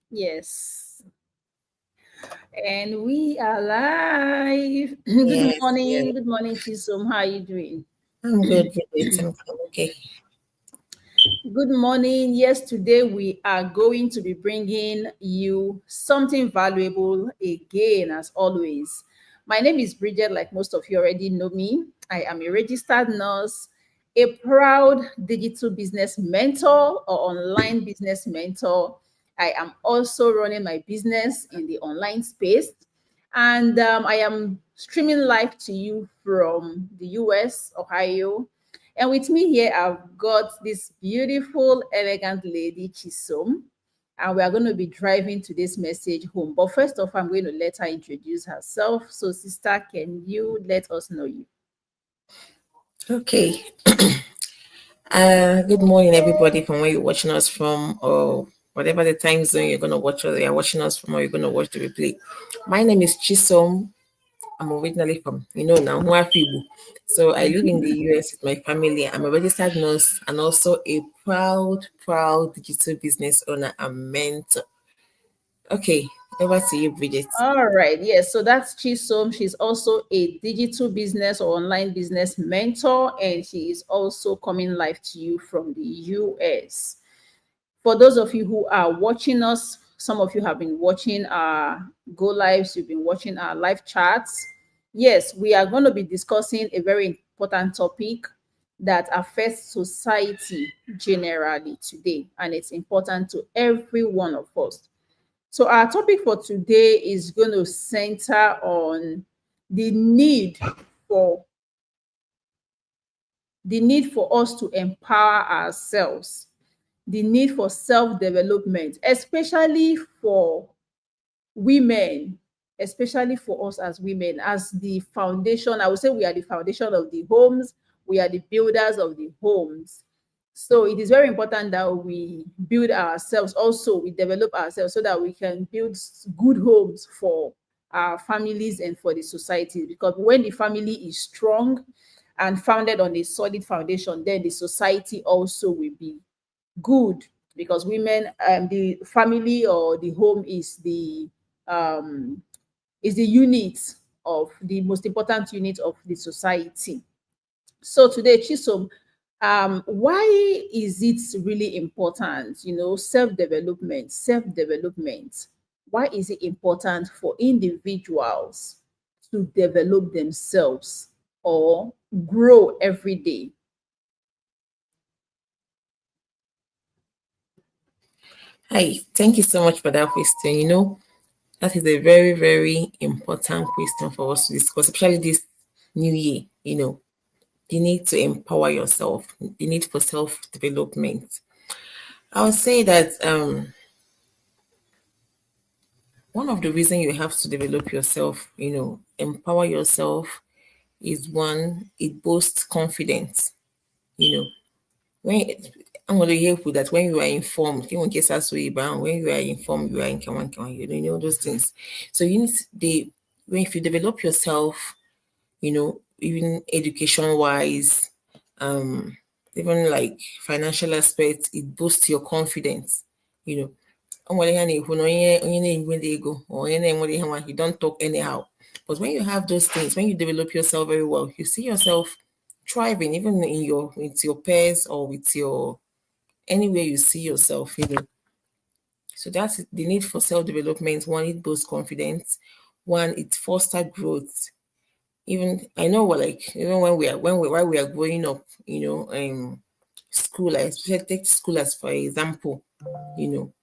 Yes. And we are live. Good Yes, yes. morning. Good morning, Chisom. How are you doing? I'm good, Bridget. I'm okay. Good morning. Yes, today we are going to be bringing you something valuable again, as always. My name is Bridget, like most of you already know me. I am a registered nurse, a proud digital business mentor or online business mentor. I am also running my business in the online space, and I am streaming live to you from the US, Ohio. And with me here, I've got this beautiful, elegant lady, Chisom. And we are going to be driving today's message home. But first off, I'm going to let her introduce herself. So, sister, can you let us know you? Okay. Good morning, everybody, from where you're watching us from, or whatever the time zone you're gonna watch us. You're watching us from, or you're gonna watch the replay. My name is Chisom. I'm originally from, now Mwafibu. So I live in the US with my family. I'm a registered nurse and also a proud digital business owner and mentor. Okay, over to you, Bridget. All right. Yes. So that's Chisom. She's also a digital business or online business mentor, and she is also coming live to you from the US. For those of you who are watching us, some of you have been watching our go lives, you've been watching our live chats. Yes, we are going to be discussing a very important topic that affects society generally today, and it's important to every one of us. So, our topic for today is going to center on the need for us to empower ourselves, the need for self-development, especially for women, especially for us as women, as the foundation. I would say we are the foundation of the homes, we are the builders of the homes. So it is very important that we build ourselves, also we develop ourselves so that we can build good homes for our families and for the society. Because when the family is strong and founded on a solid foundation, then the society also will be good, because women, the family or the home um is the unit of the most important unit of the society. So today, Chisom, why is it really important? Self development. Why is it important for individuals to develop themselves or grow every day? Hi, thank you so much for that question. That is a very, very important question for us to discuss, especially this new year. The need to empower yourself, the need for self development. I would say that one of the reasons you have to develop yourself, empower yourself, is one, it boosts confidence. You know, when I'm going to hear that when you are informed, even case as we bound, when you are informed, you are in Kawan, those things. So you need the when if you develop yourself, even education wise, um, even like financial aspects, it boosts your confidence. You know, onwere ihe a na-ekwu na onye na-enwere ego or onye na-enwere ihe nwa, you don't talk anyhow. But when you have those things, when you develop yourself very well, you see yourself thriving even in your with your peers or with your anywhere you see yourself. So that's the need for self-development. One, it boosts confidence. One, it foster growth. Even I know what, like, even while we are growing up, school, I especially take school as for example, you know.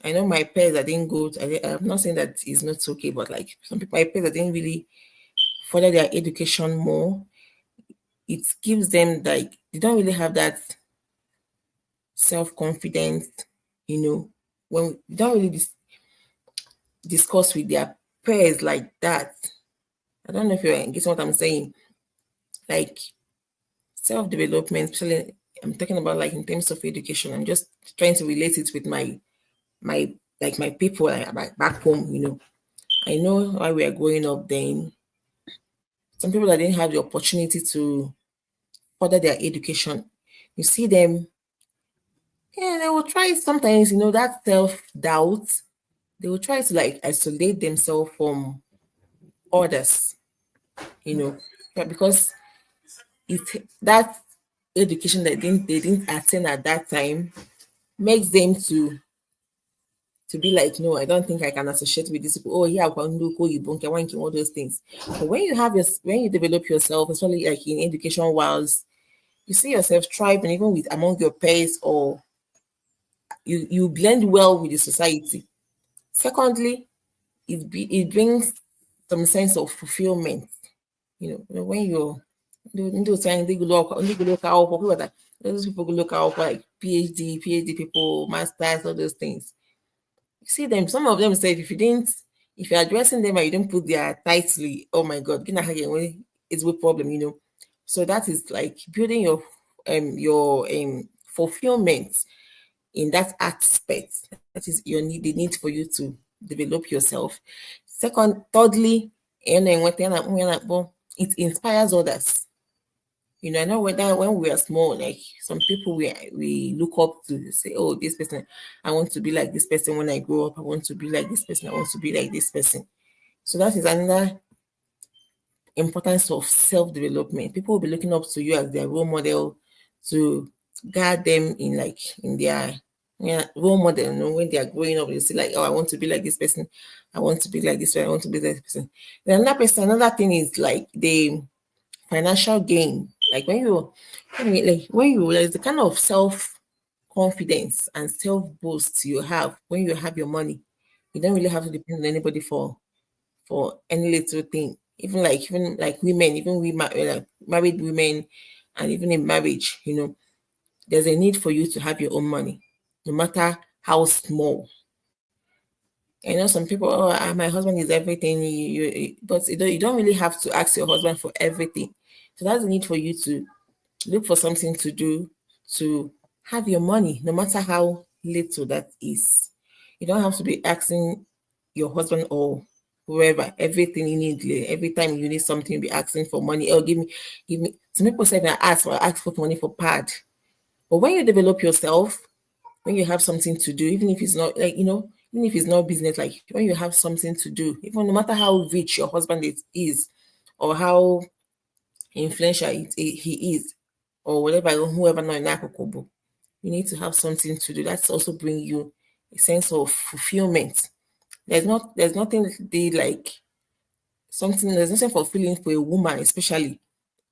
I know my peers that didn't go. I'm not saying that it's not okay, but like some people, my peers that didn't really further their education more, it gives them like they don't really have that self confidence. When they don't really discuss with their peers like that. I don't know if you're getting what I'm saying. Like self development, especially I'm talking about like in terms of education. I'm just trying to relate it with my like my people like, back home. I know while we are growing up then, some people that didn't have the opportunity to further their education, you see them, yeah, they will try sometimes, that self doubt. they will try to like isolate themselves from others, you know, but because it that education that they didn't attend at that time makes them to be like, no, I don't think I can associate with these people. Oh, yeah, Kwandu, you bunker, all those things. But when you develop yourself, especially like in education whilst you see yourself thriving even with among your peers, or you blend well with the society. Secondly, it brings some sense of fulfillment. When you're those things they go look out for people, that those people go look out for like PhD people, masters, all those things. You see them, some of them say if you're addressing them and you don't put their title, oh my god, it's a problem. So that is like building your fulfillment in that aspect. That is the need for you to develop yourself. Thirdly, it inspires others. I know whether when we are small, like some people we look up to, say, oh, this person, I want to be like this person when I grow up. I want to be like this person. I want to be like this person. So that is another importance of self-development. People will be looking up to you as their role model to guide them in their role model. When they are growing up, you see like, oh, I want to be like this person. I want to be like this person. I want to be like this person. Then another thing is like the financial gain. Like when you there's the kind of self confidence and self boost you have when you have your money. You don't really have to depend on anybody for any little thing. Even like women, even like married women, and even in marriage, there's a need for you to have your own money, no matter how small. Some people, oh, my husband is everything. But you don't really have to ask your husband for everything. So that's the need for you to look for something to do to have your money, no matter how little that is. You don't have to be asking your husband or whoever everything you need. Every time you need something, you be asking for money. Oh, give me. Some people say that ask for money for pad. But when you develop yourself, when you have something to do, even if it's not even if it's not business, like when you have something to do, even no matter how rich your husband is or how influential he is, or whatever, whoever not in Akokobo, you need to have something to do. That's also bring you a sense of fulfillment. There's nothing they like something there's nothing fulfilling for a woman, especially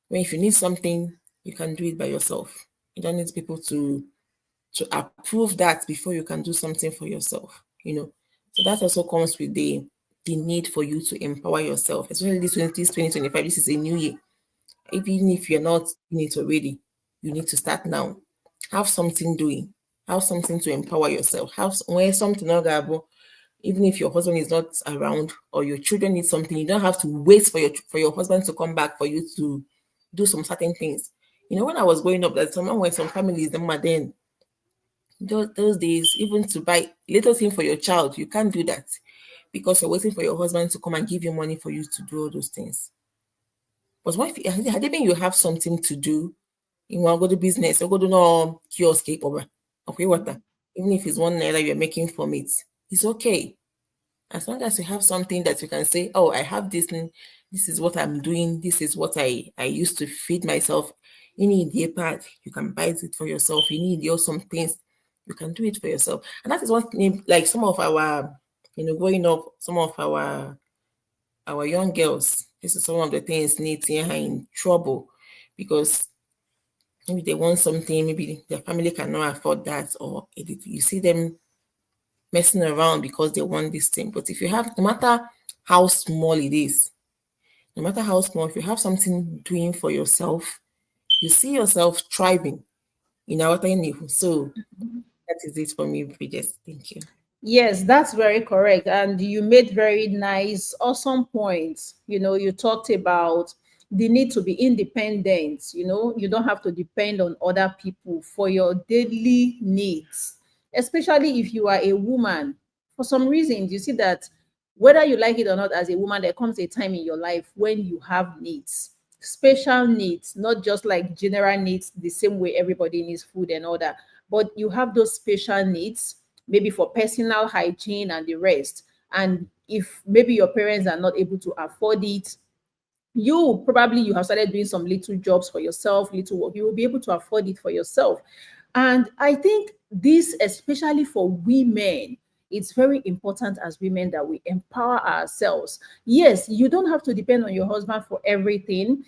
when if you need something, you can do it by yourself. You don't need people to approve that before you can do something for yourself. So that also comes with the need for you to empower yourself, especially this 2025. This is a new year. Even if you're not in it already, you need to start now. Have something doing. Have something to empower yourself. When something not gabo, even if your husband is not around or your children need something, you don't have to wait for your husband to come back for you to do some certain things. When I was growing up, there's some families, them are then those days, even to buy little thing for your child, you can't do that because you're waiting for your husband to come and give you money for you to do all those things. But what if had it been you have something to do, you want to go to business or go to no kiosk or okay, water, even if it's 1 naira you're making from it, it's okay. As long as you have something that you can say, oh, I have this thing, this is what I'm doing, this is what I used to feed myself. You need the part, you can buy it for yourself. You need your some things, you can do it for yourself. And that is one thing, like some of our, growing up, some of our young girls, this is some of the things need to in trouble because maybe they want something, maybe their family cannot afford that, or you see them messing around because they want this thing. But if you have, no matter how small it is, no matter how small, if you have something doing for yourself, you see yourself thriving in our tiny. So that is it for me, Bridget. Thank you. Yes, that's very correct. And you made very nice, awesome points. You talked about the need to be independent. You don't have to depend on other people for your daily needs, especially if you are a woman. For some reasons, you see that whether you like it or not, as a woman, there comes a time in your life when you have needs, special needs, not just like general needs, the same way everybody needs food and all that, but you have those special needs maybe for personal hygiene and the rest. And if maybe your parents are not able to afford it, you have started doing some little jobs for yourself, little work, you will be able to afford it for yourself. And I think this, especially for women, it's very important as women that we empower ourselves. Yes, you don't have to depend on your husband for everything.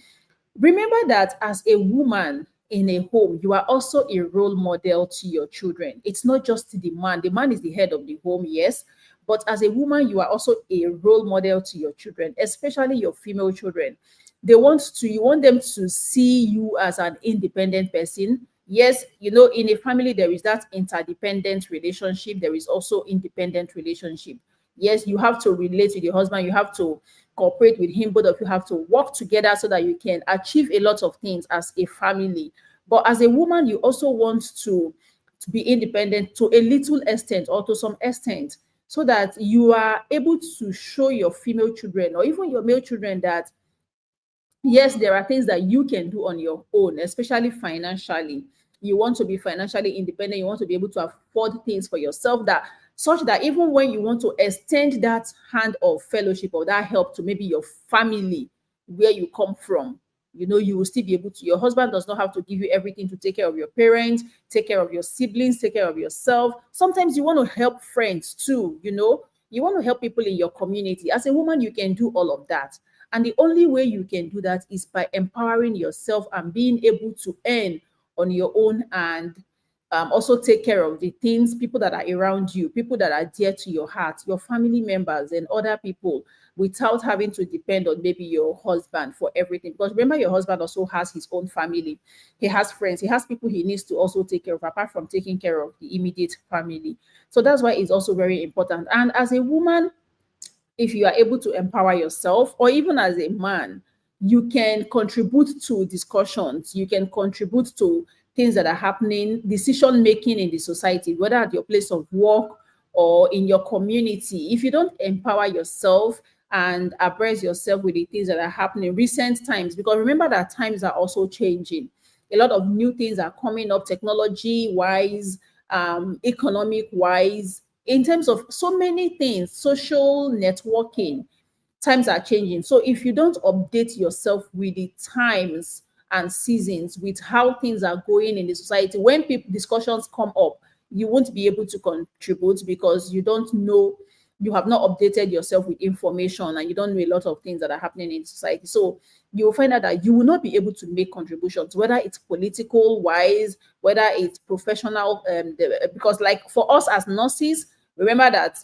Remember that as a woman in a home, you are also a role model to your children. It's not just the man. The man is the head of the home, yes. But as a woman, you are also a role model to your children, especially your female children. You want them to see you as an independent person. Yes, in a family, there is that interdependent relationship. There is also independent relationship. Yes, you have to relate with your husband. You have to cooperate with him. Both of you have to work together so that you can achieve a lot of things as a family. But as a woman, you also want to be independent to a little extent or to some extent, so that you are able to show your female children or even your male children that yes, there are things that you can do on your own, especially financially. You want to be financially independent, you want to be able to afford things for yourself, that such that even when you want to extend that hand of fellowship or that help to maybe your family where you come from, you will still be able to. Your husband does not have to give you everything to take care of your parents, take care of your siblings, take care of yourself. Sometimes you want to help friends too, you want to help people in your community. As a woman, you can do all of that. And the only way you can do that is by empowering yourself and being able to earn on your own, and also take care of the things, people that are around you, people that are dear to your heart, your family members and other people, without having to depend on maybe your husband for everything. Because remember, your husband also has his own family. He has friends. He has people he needs to also take care of, apart from taking care of the immediate family. So that's why it's also very important. And as a woman, if you are able to empower yourself, or even as a man, you can contribute to discussions, you can contribute to things that are happening, decision making in the society, whether at your place of work or in your community. If you don't empower yourself and abreast yourself with the things that are happening recent times, because remember that times are also changing. A lot of new things are coming up, technology wise, economic wise, in terms of so many things, social networking. Times are changing. So if you don't update yourself with the times and seasons, with how things are going in the society, when people discussions come up, you won't be able to contribute because you don't know, you have not updated yourself with information, and you don't know a lot of things that are happening in society. So you will find out that you will not be able to make contributions, whether it's political wise, whether it's professional, because like for us as nurses, remember that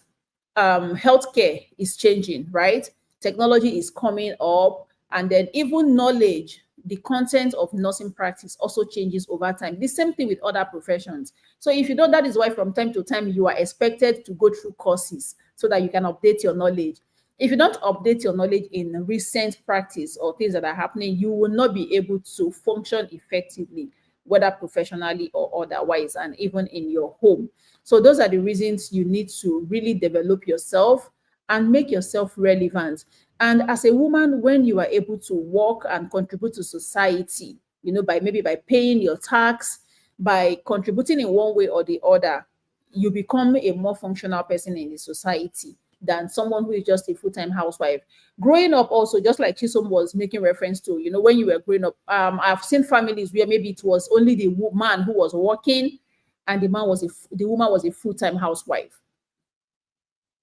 healthcare is changing, right? Technology is coming up, and then even knowledge, the content of nursing practice also changes over time. The same thing with other professions. So if you don't, that is why from time to time you are expected to go through courses so that you can update your knowledge. If you don't update your knowledge in recent practice or things that are happening, you will not be able to function effectively, whether professionally or otherwise, and even in your home. So those are the reasons you need to really develop yourself and make yourself relevant. And as a woman, when you are able to work and contribute to society, by maybe by paying your tax, by contributing in one way or the other, you become a more functional person in the society than someone who is just a full-time housewife. Growing up also, just like Chisom was making reference to, when you were growing up, I've seen families where maybe it was only the man who was working, and the woman was a full-time housewife,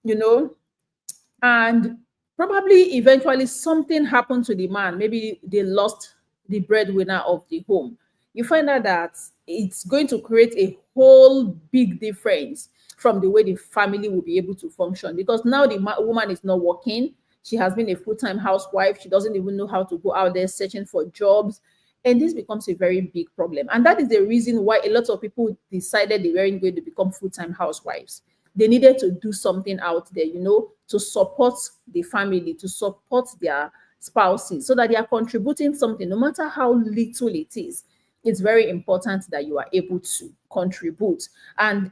you know, and probably eventually something happened to the man. Maybe they lost the breadwinner of the home. You find out that it's going to create a whole big difference from the way the family will be able to function, because now the woman is not working. She has been a full-time housewife. She doesn't even know how to go out there searching for jobs. And this becomes a very big problem. And that is the reason why a lot of people decided they weren't going to become full-time housewives. They needed to do something out there, to support the family, to support their spouses, so that they are contributing something, no matter how little it is. It's very important that you are able to contribute. And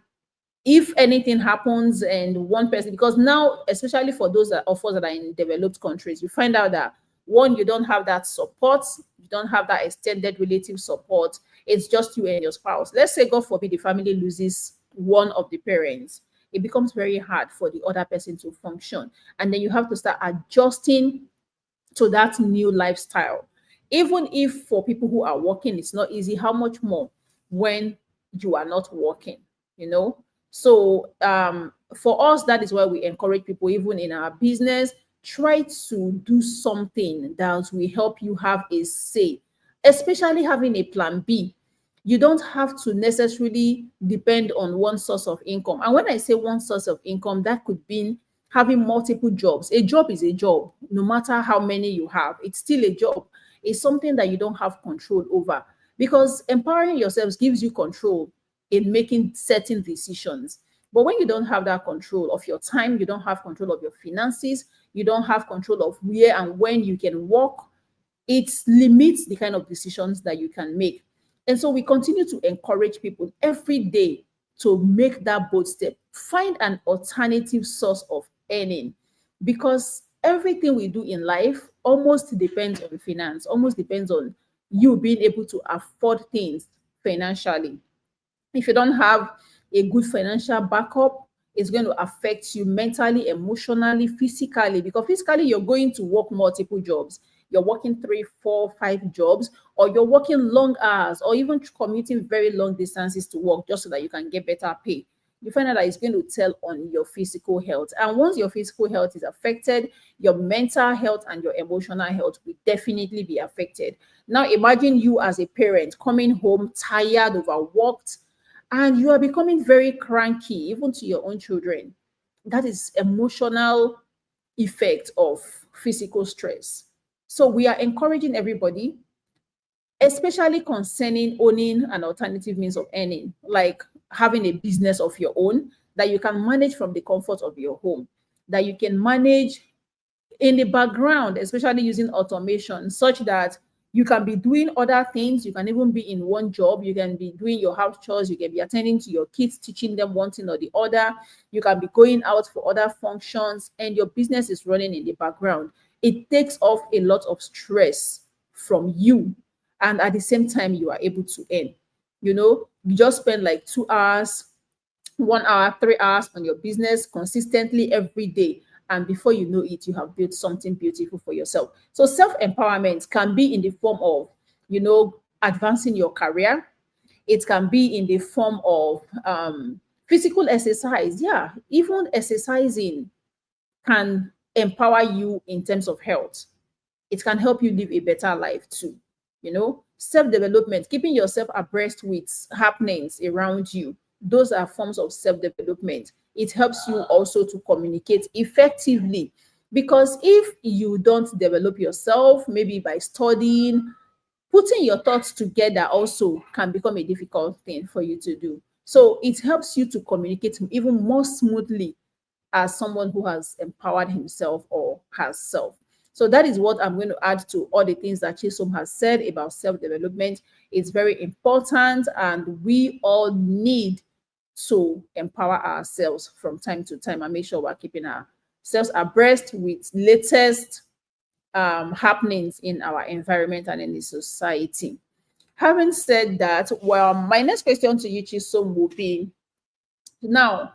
if anything happens and one person, because now, especially for those of us that are in developed countries, you find out that one, you don't have that support, you don't have that extended relative support. It's just you and your spouse. Let's say, God forbid, the family loses one of the parents. it becomes very hard for the other person to function. And then you have to start adjusting to that new lifestyle. Even if for people who are working, it's not easy, how much more when you are not working, you know? So for us, that is why we encourage people, even in our business, try to do something that will help you have a say, especially having a plan B. You don't have to necessarily depend on one source of income. And when I say one source of income, that could be having multiple jobs. A job is a job, no matter how many you have, it's still a job. It's something that you don't have control over, because empowering yourselves gives you control in making certain decisions. But when you don't have that control of your time, you don't have control of your finances, you don't have control of where and when you can work, it limits the kind of decisions that you can make. And so we continue to encourage people every day to make that bold step. Find an alternative source of earning, because everything we do in life almost depends on finance, almost depends on you being able to afford things financially. If you don't have a good financial backup, it's going to affect you mentally, emotionally, physically, because physically you're going to work multiple jobs. You're working three, four, five jobs, or you're working long hours, or even commuting very long distances to work just so that you can get better pay. You find out that it's going to tell on your physical health. And once your physical health is affected, your mental health and your emotional health will definitely be affected. Now, imagine you as a parent coming home tired, overworked, and you are becoming very cranky, even to your own children. That is emotional effect of physical stress. So we are encouraging everybody, especially concerning owning an alternative means of earning, like having a business of your own that you can manage from the comfort of your home, that you can manage in the background, especially using automation, such that you can be doing other things. You can even be in one job. You can be doing your house chores. You can be attending to your kids, teaching them one thing or the other. You can be going out for other functions, and your business is running in the background. It takes off a lot of stress from you. And at the same time, you are able to earn. You just spend like 2 hours, 1 hour, 3 hours on your business consistently every day. And before you know it, you have built something beautiful for yourself. So self-empowerment can be in the form of, advancing your career. It can be in the form of physical exercise. Yeah, even exercising can empower you in terms of health. It can help you live a better life too. Self-development, keeping yourself abreast with happenings around you, those are forms of self-development. It helps you also to communicate effectively, because if you don't develop yourself, maybe by studying, putting your thoughts together also can become a difficult thing for you to do. So it helps you to communicate even more smoothly as someone who has empowered himself or herself. So that is what I'm going to add to all the things that Chisom has said about self-development. It's very important, and we all need to empower ourselves from time to time and make sure we're keeping ourselves abreast with latest happenings in our environment and in the society. Having said that, well, my next question to you, Chisom, will be now,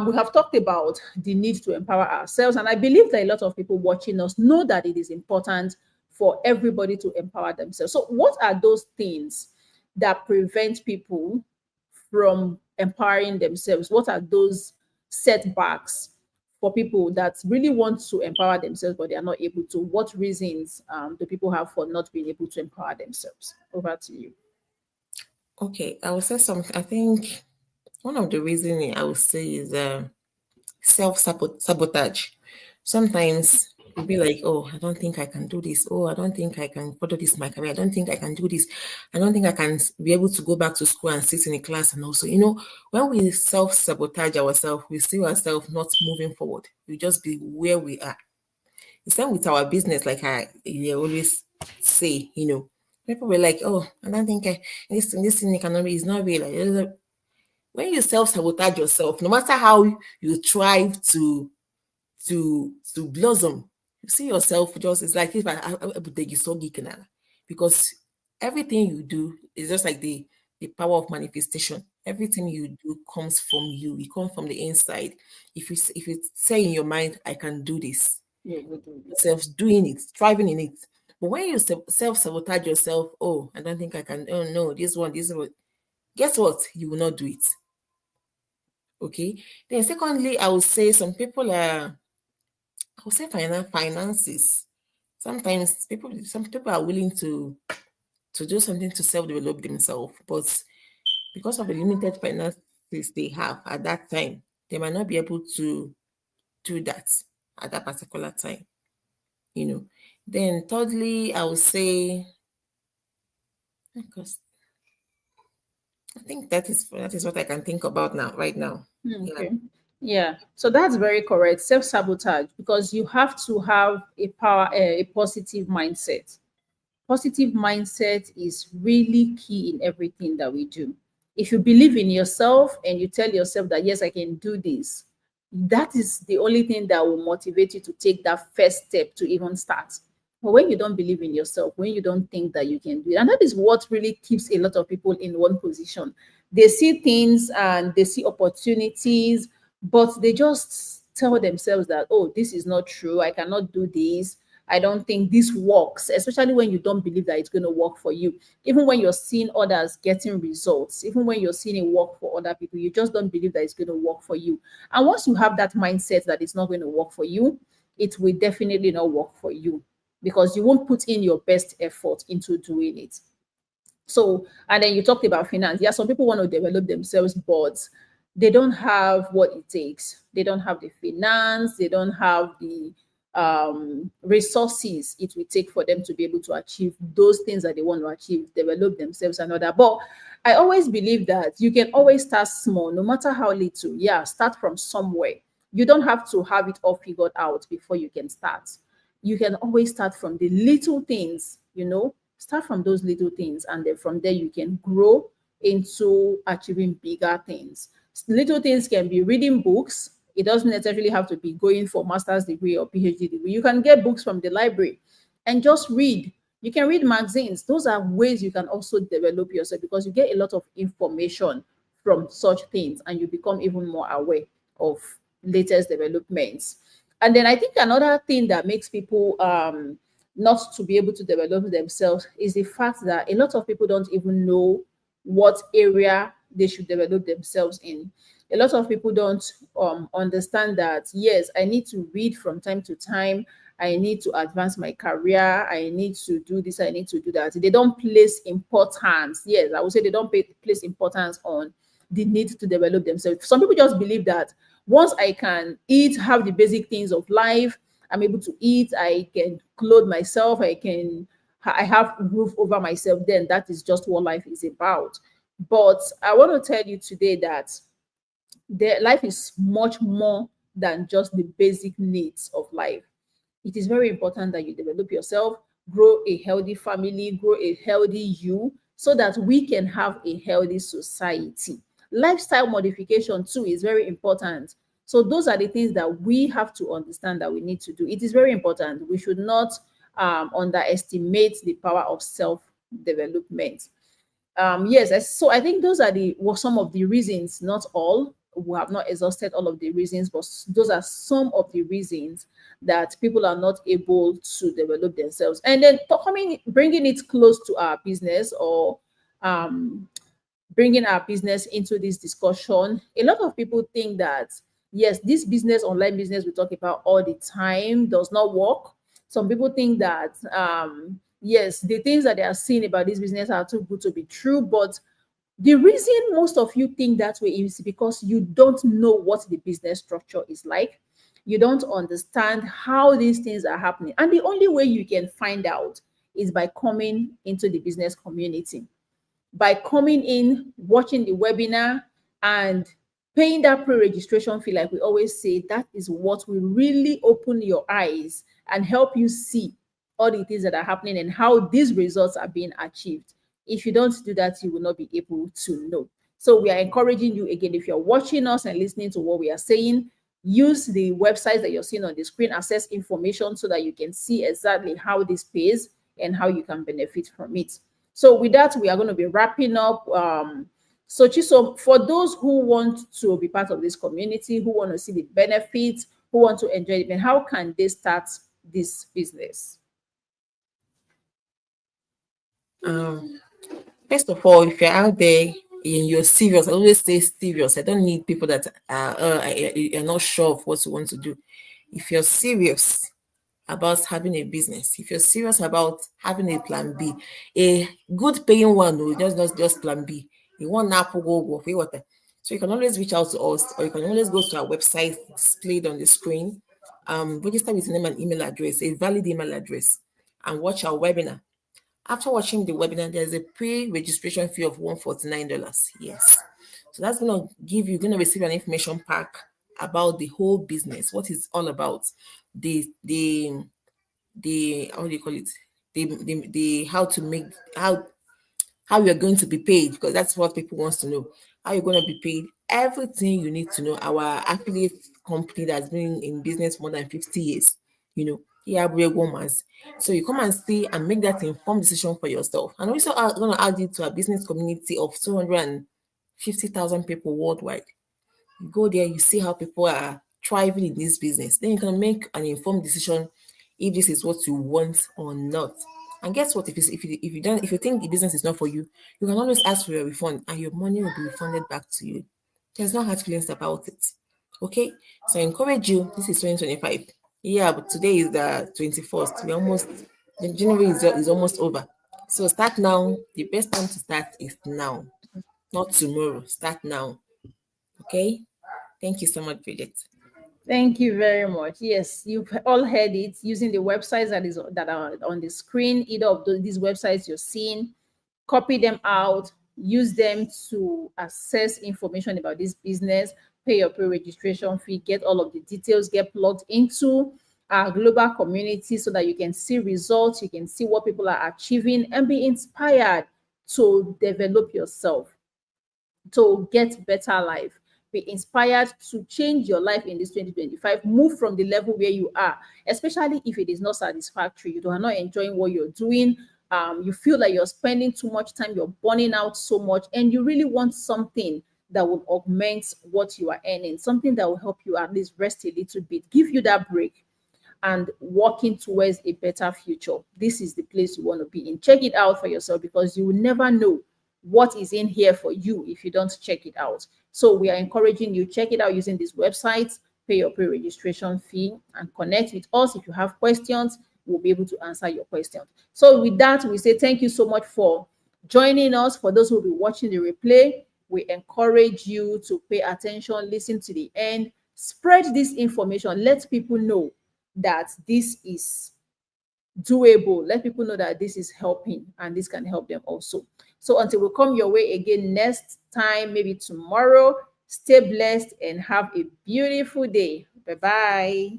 we have talked about the need to empower ourselves, and I believe that a lot of people watching us know that it is important for everybody to empower themselves. So, what are those things that prevent people from empowering themselves? What are those setbacks for people that really want to empower themselves but they are not able to? What reasons do people have for not being able to empower themselves? Over to you. Okay, I will say something. I think one of the reasons I would say is self-sabotage. Sometimes you'll be like, oh, I don't think I can do this. Oh, I don't think I can follow this my career. I don't think I can do this. I don't think I can be able to go back to school and sit in a class. And also, when we self-sabotage ourselves, we see ourselves not moving forward. We just be where we are. The same with our business, like I always say, people were like, oh, I don't think this thing economy is not real. When you self-sabotage yourself, no matter how you try to blossom, you see yourself just, it's like if I take you so geeking, because everything you do is just like the power of manifestation. Everything you do comes from you. It comes from the inside. If you say in your mind, I can do this, You will do it. yourself doing it, striving in it. But when you self sabotage yourself, oh, I don't think I can. Oh no, this one. Guess what? You will not do it. Okay. Then secondly, I would say I would say finances. Sometimes some people are willing to do something to self develop themselves, but because of the limited finances they have at that time, they might not be able to do that at that particular time. You know. Then thirdly, I would say because I think that is what I can think about now, right now. Yeah. Okay. Yeah. So that's very correct. Self-sabotage, because you have to have a positive mindset. Positive mindset is really key in everything that we do. If you believe in yourself and you tell yourself that, yes, I can do this, that is the only thing that will motivate you to take that first step to even start. But when you don't believe in yourself, when you don't think that you can do it, and that is what really keeps a lot of people in one position. They see things and they see opportunities, but they just tell themselves that, oh, this is not true. I cannot do this. I don't think this works, especially when you don't believe that it's going to work for you. Even when you're seeing others getting results, even when you're seeing it work for other people, you just don't believe that it's going to work for you. And once you have that mindset that it's not going to work for you, it will definitely not work for you, because you won't put in your best effort into doing it. So, and then you talked about finance. Yeah, some people want to develop themselves, but they don't have what it takes. They don't have the finance, they don't have the resources it will take for them to be able to achieve those things that they want to achieve, develop themselves and all that. But I always believe that you can always start small, no matter how little. Yeah, start from somewhere. You don't have to have it all figured out before you can start. You can always start from the little things, start from those little things, and then from there you can grow into achieving bigger things. Little things can be reading books. It doesn't necessarily have to be going for master's degree or PhD degree. You can get books from the library and just read. You can read magazines. Those are ways you can also develop yourself, because you get a lot of information from such things and you become even more aware of latest developments. And then I think another thing that makes people not to be able to develop themselves is the fact that a lot of people don't even know what area they should develop themselves in. A lot of people don't understand that, yes, I need to read from time to time. I need to advance my career. I need to do this. I need to do that. They don't place importance. Yes, I would say they don't place importance on the need to develop themselves. Some people just believe that once I can eat, have the basic things of life, I'm able to eat, I can clothe myself, I have roof over myself, then that is just what life is about. But I want to tell you today that life is much more than just the basic needs of life. It is very important that you develop yourself, grow a healthy family, grow a healthy you, so that we can have a healthy society. Lifestyle modification too is very important. So those are the things that we have to understand that we need to do. It is very important. We should not underestimate the power of self development. Yes, so I think those are some of the reasons, not all. We have not exhausted all of the reasons, but those are some of the reasons that people are not able to develop themselves. And then bringing it close to our business, or um, bringing our business into this discussion, a lot of people think that, yes, this business, online business we talk about all the time, does not work. Some people think that, yes, the things that they are seeing about this business are too good to be true. But the reason most of you think that way is because you don't know what the business structure is like. You don't understand how these things are happening. And the only way you can find out is by coming into the business community, by coming in, watching the webinar, and paying that pre-registration fee. Like we always say, that is what will really open your eyes and help you see all the things that are happening and how these results are being achieved. If you don't do that, you will not be able to know. So we are encouraging you again, if you're watching us and listening to what we are saying, use the websites that you're seeing on the screen, access information so that you can see exactly how this pays and how you can benefit from it. So with that, we are going to be wrapping up So Chisom, for those who want to be part of this community, who want to see the benefits, who want to enjoy it, then how can they start this business? Um, First of all, if you're out there and you're serious, I always say serious. I don't need people that are not sure of what you want to do. If you're serious about having a business, if you're serious about having a plan B, a good paying one, no, just plan B. You want Apple go pay water. So you can always reach out to us, or you can always go to our website displayed on the screen. Register with your name and email address, a valid email address, and watch our webinar. After watching the webinar, there's a pre-registration fee of $149. Yes. So that's gonna receive an information pack about the whole business, what it's all about, the how do you call it? The how to make how you're going to be paid, because that's what people wants to know. How you're going to be paid, everything you need to know. Our affiliate company that's been in business more than 50 years, yeah, brave women. So you come and see and make that informed decision for yourself. And also I'm going to add it to a business community of 250,000 people worldwide. You go there, you see how people are thriving in this business. Then you can make an informed decision if this is what you want or not. And guess what? If you think the business is not for you, you can always ask for your refund, and your money will be refunded back to you. There's no hard feelings about it. Okay, so I encourage you. This is 2025. Yeah, but today is the 21st. We almost the January is almost over. So start now. The best time to start is now, not tomorrow. Start now. Okay. Thank you so much, Bridget. Thank you very much. Yes, you've all heard it, using the websites that are on the screen. Either of these websites you're seeing, copy them out, use them to access information about this business, pay your pre-registration fee, get all of the details, get plugged into our global community so that you can see results, you can see what people are achieving, and be inspired to develop yourself, to get better life. Be inspired to change your life in this 2025. Move from the level where you are, especially if it is not satisfactory. You are not enjoying what you're doing. You feel like you're spending too much time, you're burning out so much, and you really want something that will augment what you are earning, something that will help you at least rest a little bit, give you that break, and working towards a better future. This is the place you want to be in. Check it out for yourself, because you will never know what is in here for you if you don't check it out. So we are encouraging you, check it out using these websites, pay your pre-registration fee, and connect with us. If you have questions, we'll be able to answer your questions. So with that, we say thank you so much for joining us. For those who will be watching the replay, we encourage you to pay attention, listen to the end, spread this information, let people know that this is doable. Let people know that this is helping and this can help them also. So until we come your way again next time, maybe tomorrow, stay blessed and have a beautiful day. Bye-bye.